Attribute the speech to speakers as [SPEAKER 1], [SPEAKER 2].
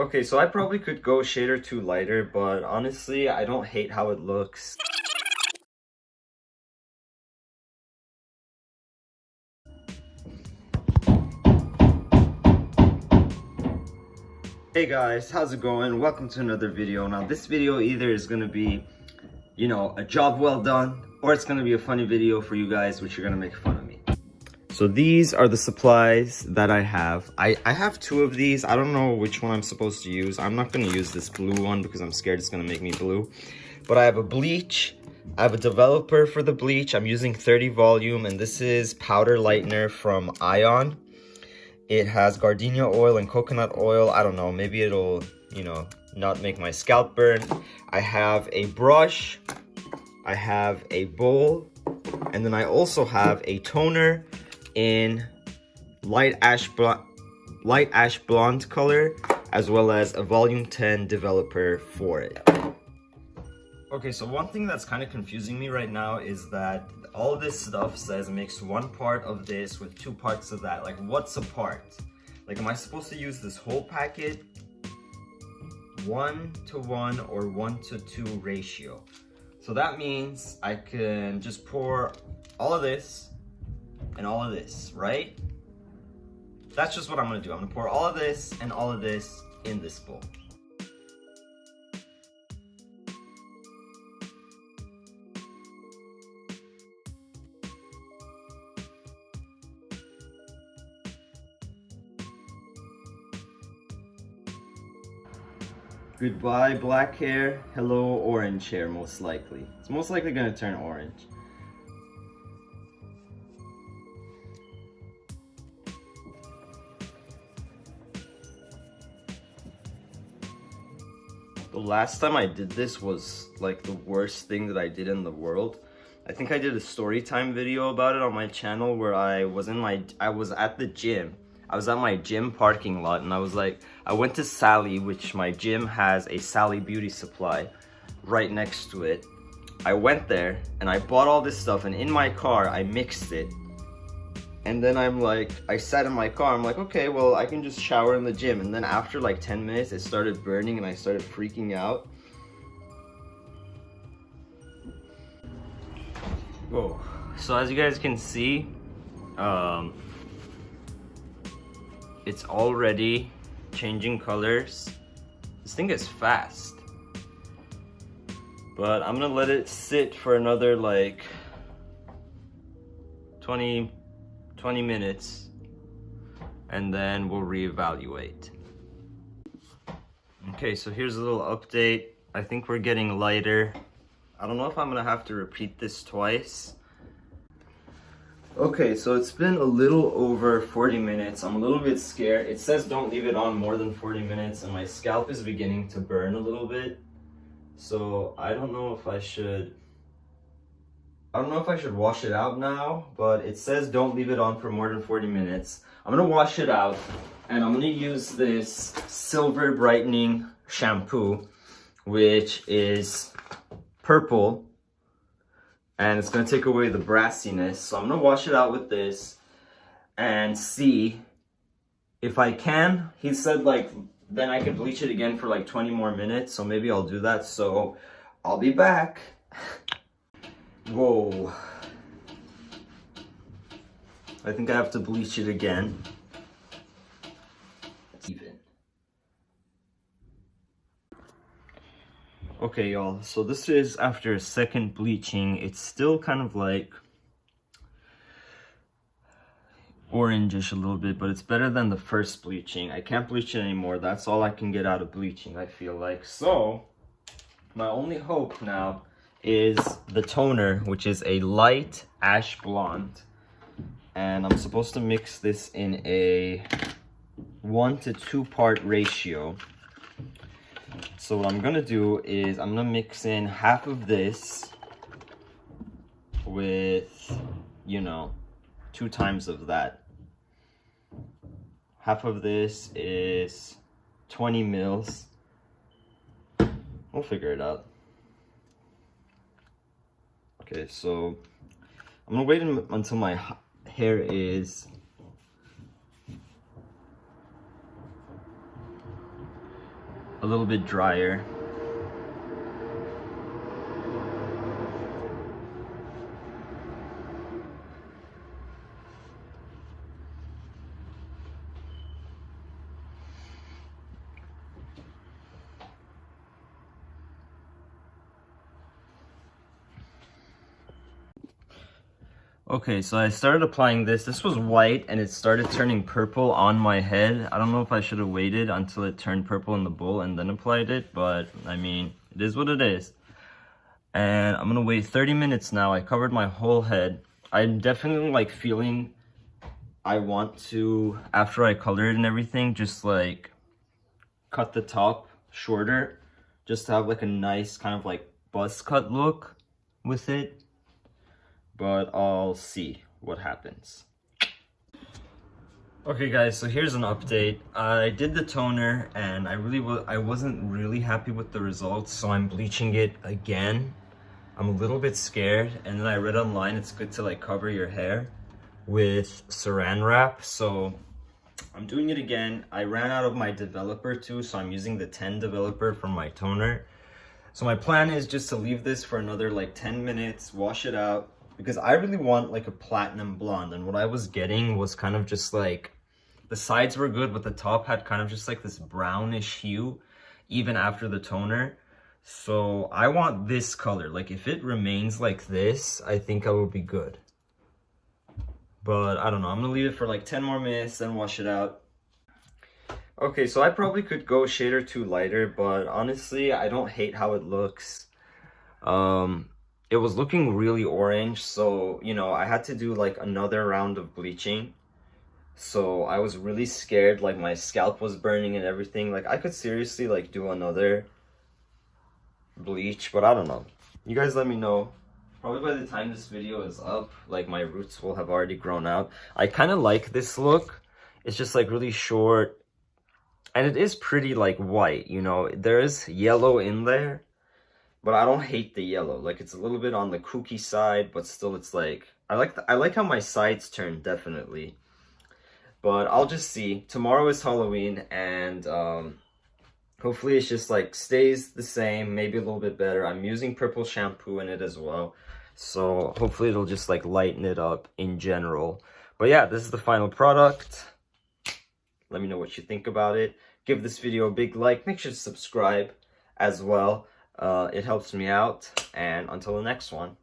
[SPEAKER 1] Okay, so I probably could go a shade or two lighter, but honestly, I don't hate how it looks. Hey guys, how's it going? Welcome to another video. Now this video either is going to be, you know, a job well done, or it's going to be a funny video for you guys, which you're going to make fun of me. So these are the supplies that I have. I have two of these. I don't know which one I'm supposed to use. I'm not going to use this blue one because I'm scared it's going to make me blue. But I have a bleach. I have a developer for the bleach. I'm using 30 volume, and this is powder lightener from Ion. It has gardenia oil and coconut oil. I don't know, maybe it'll, you know, not make my scalp burn. I have a brush. I have a bowl. And then I also have a toner in light ash blonde color, as well as a volume 10 developer for it. Okay, so one thing that's kind of confusing me right now is that all this stuff says mix 1 part of this with 2 parts of that. Like, what's a part? Like, am I supposed to use this whole packet 1:1 or 1:2 ratio? So that means I can just pour all of this and all of this, right? That's just what I'm gonna do. I'm gonna pour all of this and all of this in this bowl. Goodbye black hair, hello orange hair, most likely. It's most likely gonna turn orange. The last time I did this was like the worst thing that I did in the world. I think I did a story time video about it on my channel where I was at the gym. I was at my gym parking lot, and I went to Sally, which my gym has a Sally beauty supply right next to it. I went there and I bought all this stuff, and in my car I mixed it. And then I sat in my car, I'm like, okay, well, I can just shower in the gym. And then after like 10 minutes, it started burning and I started freaking out. Whoa. So as you guys can see, it's already changing colors. This thing is fast. But I'm gonna let it sit for another like 20 minutes, and then we'll reevaluate. Okay, so here's a little update. I think we're getting lighter. I don't know if I'm gonna have to repeat this twice. Okay, so it's been a little over 40 minutes. I'm a little bit scared. It says don't leave it on more than 40 minutes, and my scalp is beginning to burn a little bit. So I don't know if I should wash it out now, but it says don't leave it on for more than 40 minutes. I'm gonna wash it out, and I'm gonna use this Silver Brightening shampoo, which is purple, and it's gonna take away the brassiness. So I'm gonna wash it out with this and see if I can. He said like then I could bleach it again for like 20 more minutes, so maybe I'll do that. So I'll be back. Whoa. I think I have to bleach it again. It's even. Okay, y'all, so this is after a second bleaching. It's still kind of like orangish a little bit, but it's better than the first bleaching. I can't bleach it anymore. That's all I can get out of bleaching, I feel like. So my only hope now is the toner, which is a light ash blonde, and I'm supposed to mix this in a 1:2 part ratio. So what I'm gonna do is I'm gonna mix in half of this with, you know, 2 times of that. Half of this is 20 mils. We'll figure it out. Okay, so I'm gonna wait until my hair is a little bit drier. Okay, so I started applying this. This was white and it started turning purple on my head. I don't know if I should have waited until it turned purple in the bowl and then applied it, but I mean, it is what it is. And I'm gonna wait 30 minutes now. I covered my whole head. I'm definitely like feeling I want to, after I colored and everything, just like cut the top shorter, just to have like a nice kind of like buzz cut look with it. But I'll see what happens. Okay guys, so here's an update. I did the toner and I wasn't really happy with the results, so I'm bleaching it again. I'm a little bit scared, and then I read online it's good to like cover your hair with saran wrap, so I'm doing it again. I ran out of my developer too, so I'm using the 10 developer from my toner. So my plan is just to leave this for another like 10 minutes, wash it out, because I really want like a platinum blonde, and what I was getting was kind of just like, the sides were good, but the top had kind of just like this brownish hue, even after the toner. So I want this color. Like if it remains like this, I think I will be good. But I don't know, I'm gonna leave it for like 10 more minutes, then wash it out. Okay, so I probably could go a shade or two lighter, but honestly, I don't hate how it looks. It was looking really orange, so, you know, I had to do like another round of bleaching. So I was really scared, like my scalp was burning and everything. Like I could seriously like do another bleach, but I don't know. You guys let me know. Probably by the time this video is up, like my roots will have already grown out. I kind of like this look. It's just like really short. And it is pretty like white, you know. There is yellow in there. But I don't hate the yellow. Like it's a little bit on the kooky side, but still it's like I like how my sides turn, definitely. But I'll just see. Tomorrow is Halloween, and hopefully it's just like stays the same, maybe a little bit better. I'm using purple shampoo in it as well, so hopefully it'll just like lighten it up in general. But yeah, this is the final product. Let me know what you think about it. Give this video a big like. Make sure to subscribe as well. It helps me out, and until the next one.